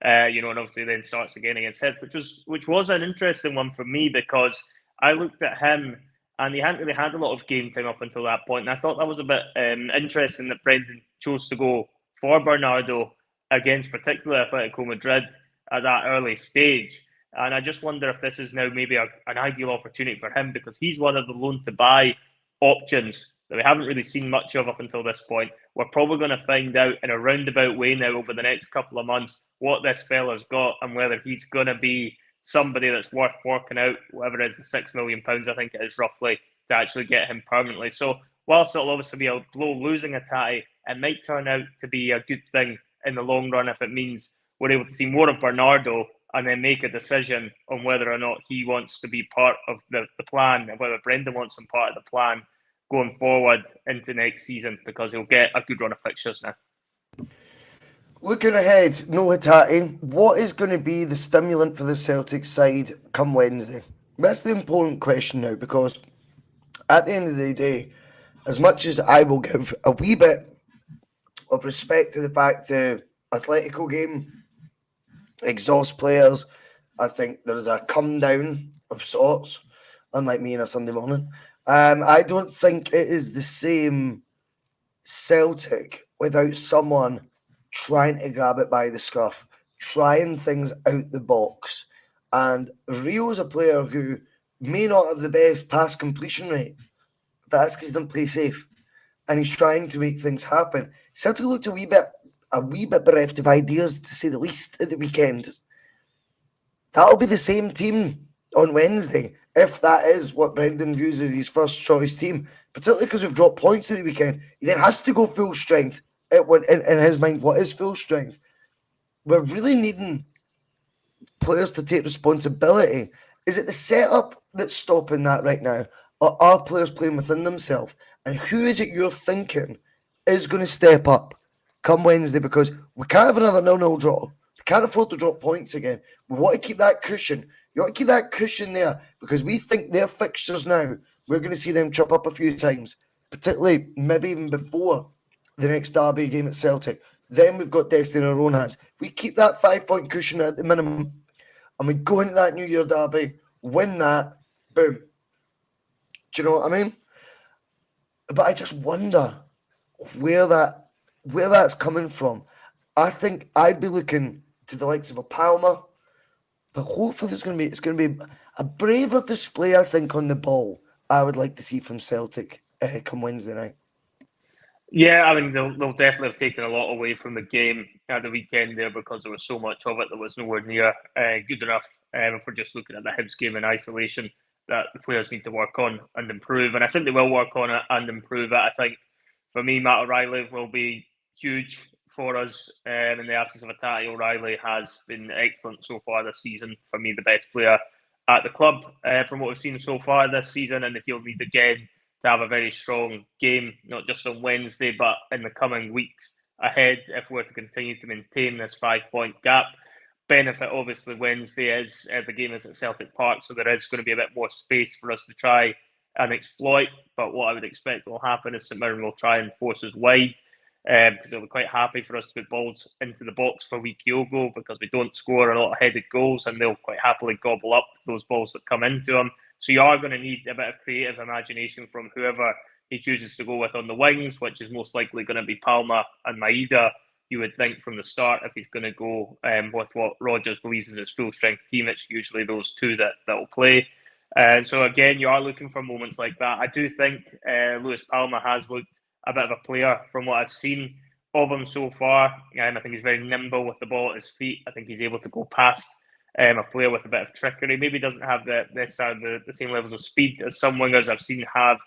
And obviously then starts again against Hibs, which was an interesting one for me, because I looked at him and he hadn't really had a lot of game time up until that point. And I thought that was a bit interesting that Brendan chose to go for Bernardo against particularly Atletico Madrid at that early stage. And I just wonder if this is now maybe an ideal opportunity for him, because he's one of the loan-to-buy options that we haven't really seen much of up until this point. We're probably going to find out in a roundabout way now over the next couple of months what this fella's got and whether he's going to be somebody that's worth forking out, whatever it is, the £6 million, I think it is roughly, to actually get him permanently. So whilst it'll obviously be a blow losing Hatate, it might turn out to be a good thing in the long run if it means we're able to see more of Bernardo and then make a decision on whether or not he wants to be part of the plan and whether Brendan wants him part of the plan going forward into next season, because he'll get a good run of fixtures now. Looking ahead, no Hatate, what is going to be the stimulant for the Celtic side come Wednesday? That's the important question now, because at the end of the day, as much as I will give a wee bit of respect to the fact the Atletico game exhausts players, I think there is a come down of sorts, unlike me on a Sunday morning. I don't think it is the same Celtic without someone trying to grab it by the scruff, trying things out the box. And Rio's a player who may not have the best pass completion rate, but that's because he doesn't play safe. And he's trying to make things happen. Celtic looked a wee bit bereft of ideas, to say the least, at the weekend. That'll be the same team on Wednesday, if that is what Brendan views as his first choice team, particularly because we've dropped points at the weekend. He then has to go full strength. In his mind, what is full strength? We're really needing players to take responsibility. Is it the setup that's stopping that right now? Or are players playing within themselves? And who is it you're thinking is going to step up come Wednesday? Because we can't have another 0-0 draw. We can't afford to drop points again. We want to keep that cushion. You want to keep that cushion there, because we think their fixtures now, we're going to see them chop up a few times, particularly maybe even before the next derby game at Celtic. Then we've got destiny in our own hands. If we keep that 5-point cushion at the minimum and we go into that New Year derby, win that, boom. Do you know what I mean? But I just wonder where that's coming from. I think I'd be looking to the likes of a Palmer, but hopefully it's going to be a braver display, I think, on the ball. I would like to see from Celtic come Wednesday night. Yeah, I mean, they'll definitely have taken a lot away from the game at the weekend there, because there was so much of it that was nowhere near good enough. If we're just looking at the Hibs game in isolation, that the players need to work on and improve. And I think they will work on it and improve it. I think, for me, Matt O'Reilly will be huge for us in the absence of Hatate. O'Reilly has been excellent so far this season. For me, the best player at the club from what we've seen so far this season, and he'll need again to have a very strong game, not just on Wednesday, but in the coming weeks ahead, if we're to continue to maintain this 5-point gap. Benefit, obviously, Wednesday is the game is at Celtic Park, so there is going to be a bit more space for us to try and exploit. But what I would expect will happen is St Mirren will try and force us wide, because they'll be quite happy for us to put balls into the box for weak Kyogo, because we don't score a lot of headed goals, and they'll quite happily gobble up those balls that come into them. So you are going to need a bit of creative imagination from whoever he chooses to go with on the wings, which is most likely going to be Palma and Maeda, you would think, from the start. If he's going to go with what Rodgers believes is his full-strength team, it's usually those two that will play. So again, you are looking for moments like that. I do think Lewis Palma has looked a bit of a player from what I've seen of him so far. I think he's very nimble with the ball at his feet. I think he's able to go past a player with a bit of trickery. Maybe doesn't have the same levels of speed as some wingers I've seen have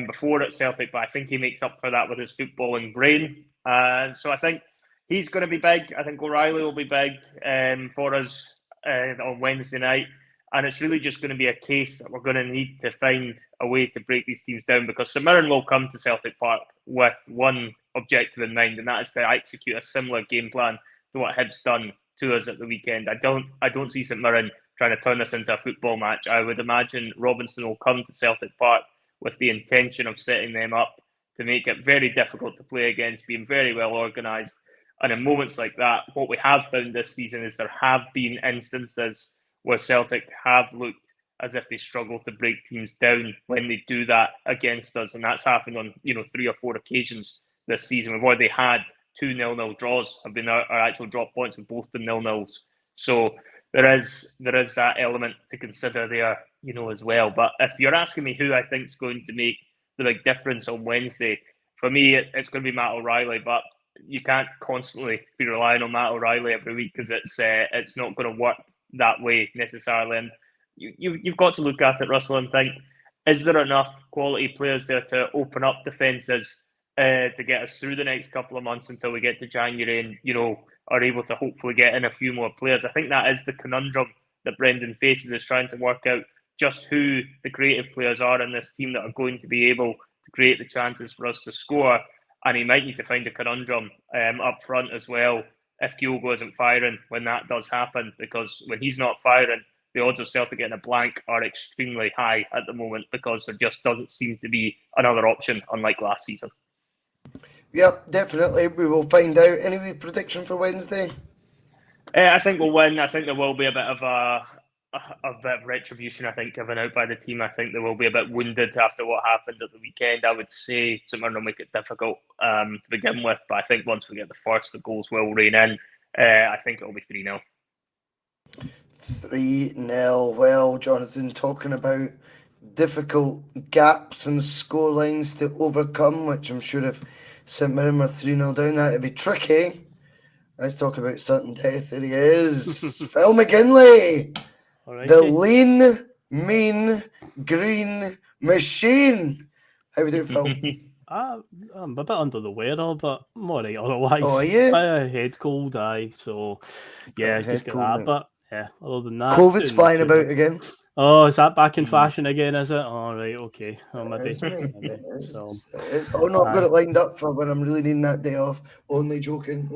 before at Celtic, but I think he makes up for that with his footballing brain. So I think he's going to be big. I think O'Reilly will be big for us on Wednesday night. And it's really just going to be a case that we're going to need to find a way to break these teams down, because St Mirren will come to Celtic Park with one objective in mind, and that is to execute a similar game plan to what Hibs done to us at the weekend. I don't see St Mirren trying to turn this into a football match. I would imagine Robinson will come to Celtic Park with the intention of setting them up to make it very difficult to play against, being very well organised. And in moments like that, what we have found this season is there have been instances where Celtic have looked as if they struggle to break teams down when they do that against us. And that's happened on 3 or 4 occasions this season. We've already had 2 0-0 draws, have been our actual drop points, have both been 0-0s. So there is that element to consider there, as well. But if you're asking me who I think is going to make the big difference on Wednesday, for me, it's going to be Matt O'Reilly. But you can't constantly be relying on Matt O'Reilly every week, because it's not going to work that way necessarily. And you've got to look at it, Russell, and think, is there enough quality players there to open up defences to get us through the next couple of months until we get to January and, are able to hopefully get in a few more players. I think that is the conundrum that Brendan faces, is trying to work out just who the creative players are in this team that are going to be able to create the chances for us to score. And he might need to find a conundrum up front as well if Kyogo isn't firing when that does happen, because when he's not firing, the odds of Celtic getting a blank are extremely high at the moment because there just doesn't seem to be another option, unlike last season. Yep, definitely. We will find out. Any prediction for Wednesday? I think we'll win. I think there will be a bit of retribution, I think, given out by the team. I think they will be a bit wounded after what happened at the weekend. I would say St Mirren will make it difficult to begin with, but I think once we get the first, the goals will rain in. I think it will be 3-0. 3-0. Well, Jonathan, talking about difficult gaps and scorelines to overcome, which I'm sure if St Mirren were 3-0 down, that would be tricky. Let's talk about sudden death. There he is. Phil McGinley. Alrighty. The lean, mean, green machine. How we doing, Phil? I'm a bit under the weather, but I'm alright otherwise. Oh, are you? I had a head cold, so yeah, just get that. Mate. But yeah, other than that, COVID's flying about again. Oh, is that back in fashion again? Is it? All right, okay. Oh, maybe. So, no, I've got it lined up for when I'm really needing that day off. Only joking.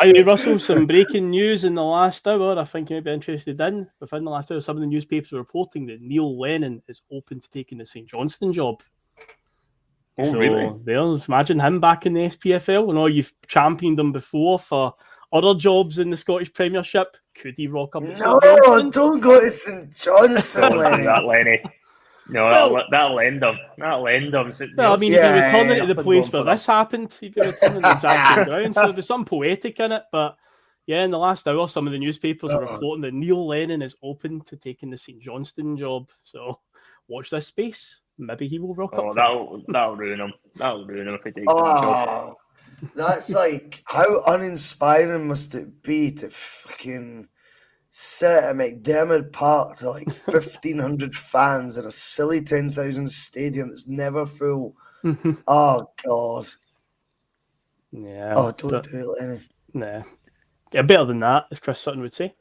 Anyway, Russell, some breaking news in the last hour. I think you might be interested in. Within the last hour, some of the newspapers are reporting that Neil Lennon is open to taking the St Johnstone job. Oh, so really? There's, imagine him back in the SPFL. I know you've championed him before for other jobs in the Scottish Premiership. Could he rock up? No, don't go to St Johnstone, Lenny. That, Lenny. No, that'll end him. That'll end him. Well, I mean, he'd be returning to the place where this happened. He'd be returning the exact same ground. So there'd be some poetic in it. But yeah, in the last hour, some of the newspapers are reporting that Neil Lennon is open to taking the St Johnstone job. So watch this space. Maybe he will rock up. That'll ruin him. That'll ruin him if he takes the job. That's like, how uninspiring must it be to fucking sit at McDermott Park to like 1,500 fans in a silly 10,000 stadium that's never full. Oh, God. Yeah. Oh, don't do it, Lenny. Nah. Yeah, better than that, as Chris Sutton would say.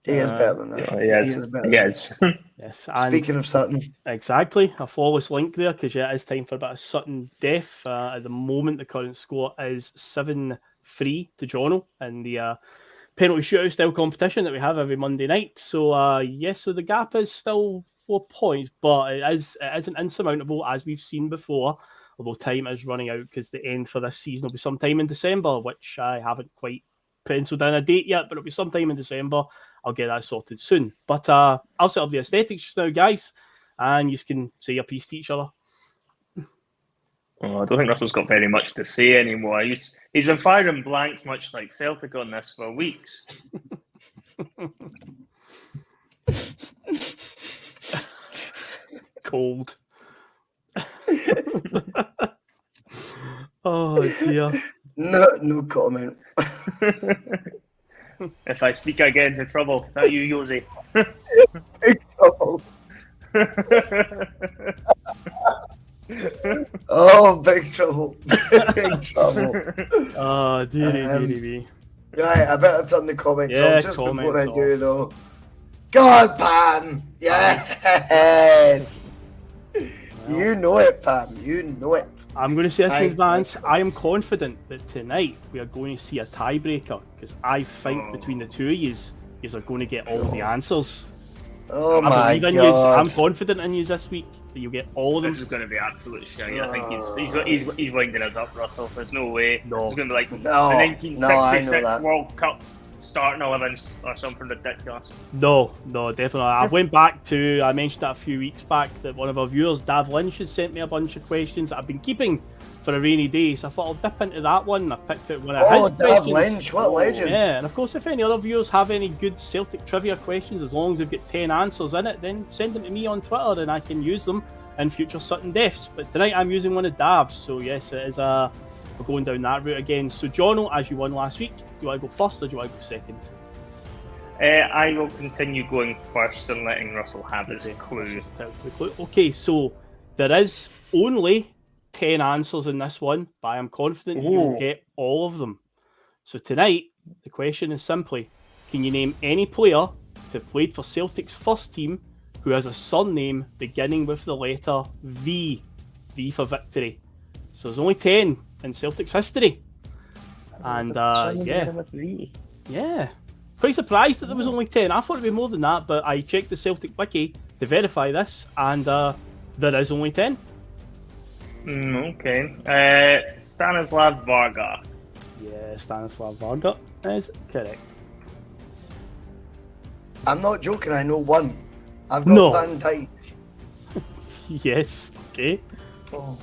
He is better than that. Yeah, he is. Yes. Speaking of Sutton. Exactly. A flawless link there, because yeah, it's time for a bit of Sutton death. At the moment, the current score is 7-3 to Jono in the penalty shootout style competition that we have every Monday night. So yes, so the gap is still 4 points, but it isn't insurmountable, as we've seen before, although time is running out because the end for this season will be sometime in December, which I haven't quite penciled down a date yet, but it'll be sometime in December. I'll get that sorted soon. But I'll set up the aesthetics just now, guys, and you can say your piece to each other. Oh, I don't think Russell's got very much to say anymore. He's been firing blanks, much like Celtic on this, for weeks. Cold. Oh dear. No comment. If I speak, I get into trouble. Is that you, Josie? Big trouble. Oh, big trouble. Big trouble. Oh, dearie. Right, I better turn the comments Yeah, off just comments before I do, off. though. God, Pam! Yes! You know it, Pam. You know it. I'm going to say this in advance. I am confident that tonight we are going to see a tiebreaker, because I think between the two of you are going to get all the answers. Oh, I my believe in yous. God. I'm confident in you this week that you'll get all of them. This is going to be absolute shite. I think he's winding us up, Russell. There's no way. No. This is going to be like the I know 1966 that. World Cup starting 11s or something ridiculous. No, definitely. I went back to, I mentioned that a few weeks back, that one of our viewers, Dav Lynch, had sent me a bunch of questions that I've been keeping for a rainy day, so I thought I'll dip into that one. I picked out one of his Dav questions. Lynch, what a legend. Yeah, and of course, if any other viewers have any good Celtic trivia questions, as long as they've got 10 answers in it, then send them to me on Twitter and I can use them in future Sutton Deaths. But tonight I'm using one of Dav's, so yes, it is we're going down that route again. So Jono, as you won last week, do you want to go first or do you want to go second? I will continue going first and letting Russell have his clue. Okay, so There is only 10 answers in this one, but I am confident you will get all of them. So tonight, the question is simply, can you name any player to have played for Celtic's first team who has a surname beginning with the letter V? V for victory. So there's only 10 in Celtic's history. And yeah. Quite surprised that there was only 10. I thought it'd be more than that, but I checked the Celtic wiki to verify this, and there is only 10. Okay. Stanislav Varga. Yeah, Stanislav Varga is correct. I'm not joking, I know one. I've got Van Dijk. Yes, okay. Oh.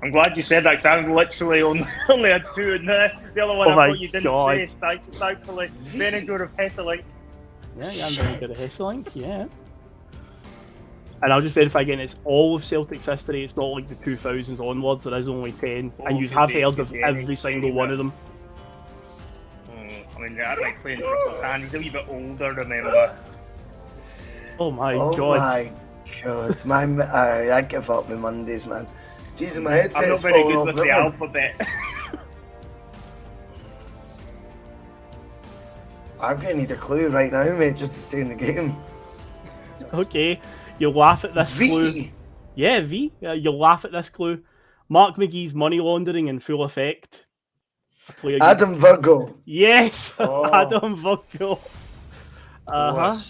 I'm glad you said that, because I literally only had two, and the other one I thought you didn't say. Thankfully, Venegar of Hesselink. Yeah, I'm very good at Hesselink, yeah. And I'll just verify again, it's all of Celtic's history, it's not like the 2000s onwards, there is only 10, and you have heard of every single one of them. I mean, I like playing Russell's hand, he's a wee bit older, remember? Oh my god. Oh my god, I give up with Mondays, man. Jesus, my headset's I'm not very good off with the alphabet. I'm gonna need a clue right now, mate, just to stay in the game. Okay, you'll laugh at this clue. Yeah, V. You'll laugh at this clue. Mark McGee's money laundering in full effect. Adam Virgo. Yes, Adam Virgo. And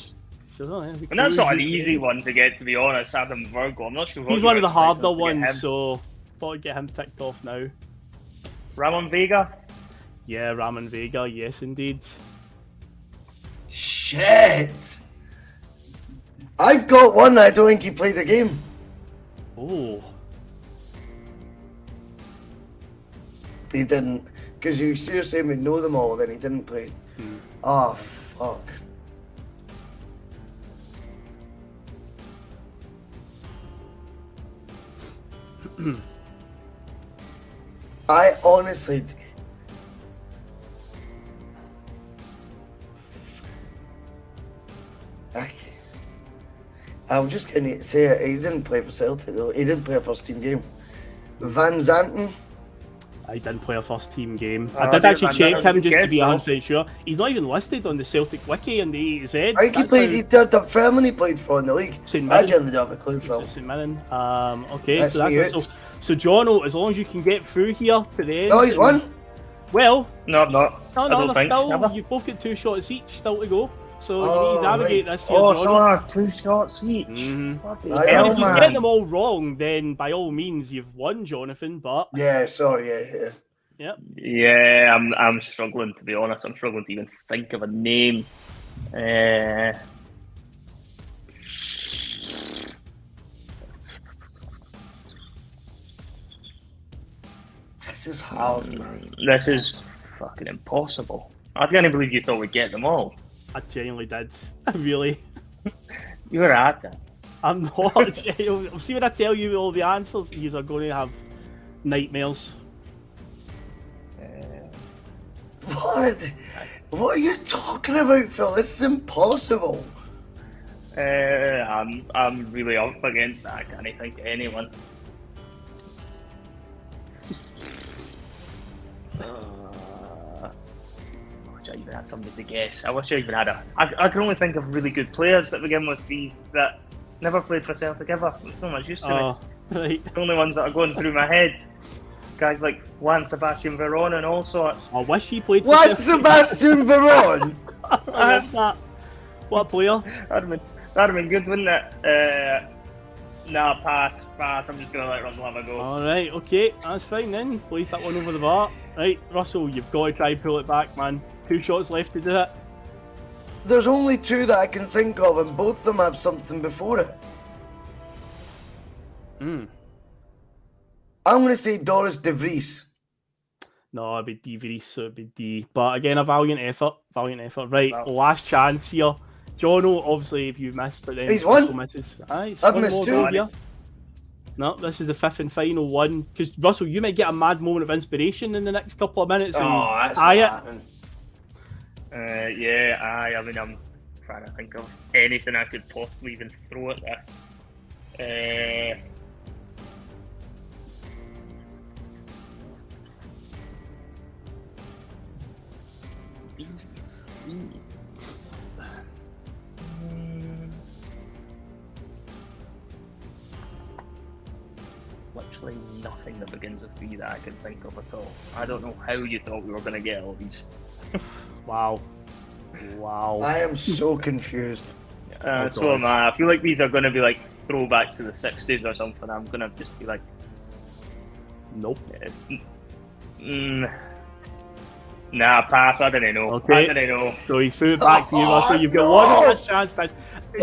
that's not an easy one to get, to be honest, Adam Virgo. I'm not sure. He's one of the harder ones, so thought I'd get him ticked off now. Ramon Vega? Yeah, Ramon Vega, yes indeed. Shit! I've got one, I don't think he played the game. Oh. He didn't, because you still saying we know them all, then he didn't play. Oh, fuck. I honestly... I'm just going to say it. He didn't play for Celtic though. He didn't play a first team game. Van Zanten. I didn't play a first team game. I did actually check him just to be 100% sure. He's not even listed on the Celtic wiki and the AZ. I think he played. He did the Ferman he played for in the league. I generally don't have a clue from. St Mirren. Okay, that's so Jono, as long as you can get through here to the end. No, he's won. Well, no, I'm not. No, you've both got 2 shots each still to go. So you need to navigate this here, so 2 shots each. And if you get them all wrong, then by all means you've won, Jonathan. But yeah, sorry, yeah. Yeah, I'm struggling, to be honest. I'm struggling to even think of a name. This is hard, man. This is fucking impossible. I can't believe you thought we'd get them all. I genuinely did. Really. You're at it. I'm not. See, when I tell you all the answers, you are going to have nightmares. What? What are you talking about, Phil? This is impossible. I'm really up against that. I can't think of anyone. I even had somebody to guess. I wish I even had I can only think of really good players that begin with V that never played for Celtic ever. It's not much use to me. Right. It's the only ones that are going through my head. Guys like Juan Sebastian Veron and all sorts. I wish he played for Juan Sebastian Veron? I love that. What a player. That'd have been good, wouldn't it? Nah, pass. I'm just going to let Russell have a go. Alright, okay, that's fine then. Place that one over the bar. Right, Russell, you've got to try and pull it back, man. 2 shots left to do it. There's only 2 that I can think of, and both of them have something before it. I'm going to say Doris de Vries. No, it'd be D Vries, so it'd be D. But again, a valiant effort. Right, last chance here. Jono, obviously, if you missed, but then he's won. Misses. I've missed 2. Here. No, this is the 5th and final one. Because, Russell, you might get a mad moment of inspiration in the next couple of minutes. That's not happening. I mean, I'm trying to think of anything I could possibly even throw at this. Literally nothing that begins with V that I can think of at all. I don't know how you thought we were going to get all these. Wow. I am so confused. So am I. I feel like these are going to be like throwbacks to the 60s or something. I'm going to just be like, Nope. Nah, pass. I didn't know. Okay. I didn't know. So he threw it back to you, Russell. You've got one last chance.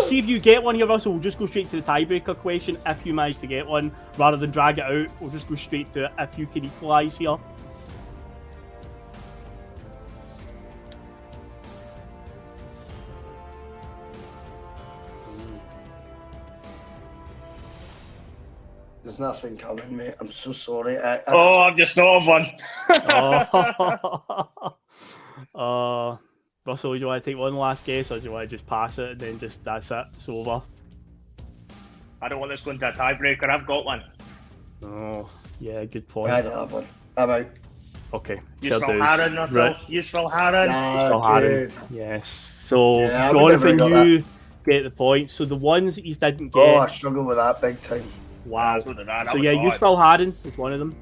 See if you get one here, Russell. We'll just go straight to the tiebreaker question if you manage to get one. Rather than drag it out, we'll just go straight to it if you can equalise here. There's nothing coming, mate. I'm so sorry. I've just thought of one. Russell, do you want to take one last guess, or do you want to just pass it and then just that's it? It's over. I don't want this going to a tiebreaker. I've got one. Oh, yeah, good point. I don't have one. I'm out. Okay. Useful Harron, Russell. Right. Useful Harron. Useful Harron. Yes. So, Yeah, Jonathan, you get the point. So the ones that he didn't get. Oh, I struggle with that big time. Wow. So did I. That So was yeah, hard. Useful Harron is one of them.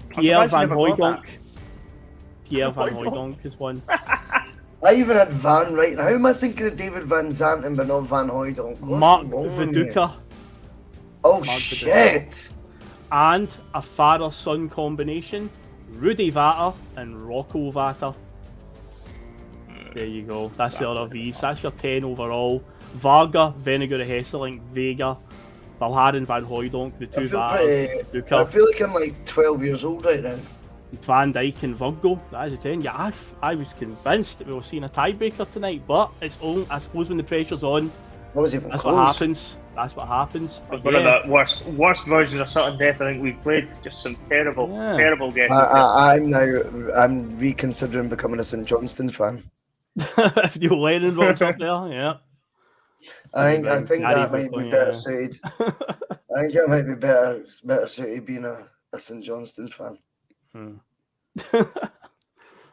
Pierre Van Hooijdonk. Pierre Van Hooijdonk. Hooijdonk is one. I even had Van right. How am I thinking of David Van Zanten but not Van Hooijdonk? Mark Viduka. Oh Mark shit! And a father-son combination, Rudy Vater and Rocco Vater. There you go. That's the other V's. That's your 10 overall. Varga, Vennegoor Hesselink, Vega, Valharen, Van Hooijdonk, the two Vaters. I Viduka, feel like I'm like 12 years old right now. Van Dijk and Virgo. That is a 10. Yeah, I was convinced that we were seeing a tiebreaker tonight, but it's only, I suppose, when the pressure's on, That was even that's close. what happens. That's what happens. It's But one yeah, of the worst versions of Sudden Death I think we've played. Just some terrible guesses. I'm reconsidering becoming a St Johnston fan. if you Lennon rocks up there, yeah. I think Gary that might Vickler, be better yeah. suited. I think I might be better suited being a St Johnston fan.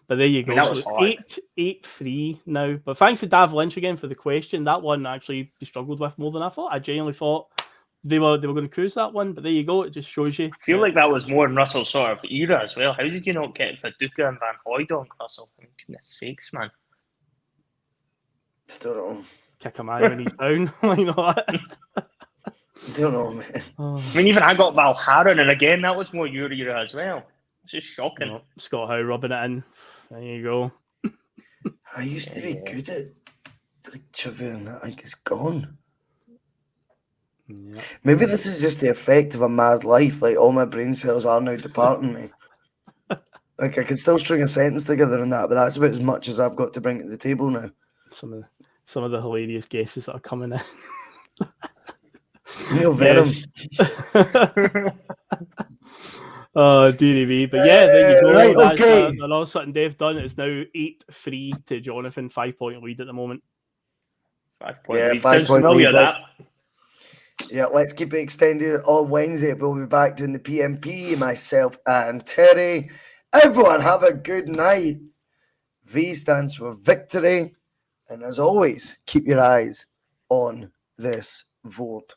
But there you go. That was So hard. 8-3 now. But thanks to Dav Lynch again for the question. That one actually he struggled with more than I thought. I genuinely thought they were going to cruise that one. But there you go. It just shows you. I feel like that was more in Russell's sort of era as well. How did you not get Viduka and Van Hooijdonk, Russell? For goodness sakes, man. I don't know. Kick a man when he's down. You know what? I don't know, man. Oh, I mean, even I got Valharen, and again, that was more your era as well. It's just shocking. no, Scott Howe rubbing it in. There you go. I used to be good at like trivia and that. I think it's gone. Yeah. Maybe this is just the effect of a mad life. Like all my brain cells are now departing me. Like I can still string a sentence together and that, but that's about as much as I've got to bring to the table now. Some of the hilarious guesses that are coming in. Neil Venom. Yes. Oh, dearie me. But yeah, there you go. Right, That's okay. another something they've done. It's now 8-3 to Jonathan, 5-point lead at the moment. 5 point Yeah, lead. 5 Sounds point familiar, lead. that. Yeah, let's keep it extended on Wednesday. We'll be back doing the PMP, myself and Terry. Everyone have a good night. V stands for victory. And as always, keep your eyes on this vote.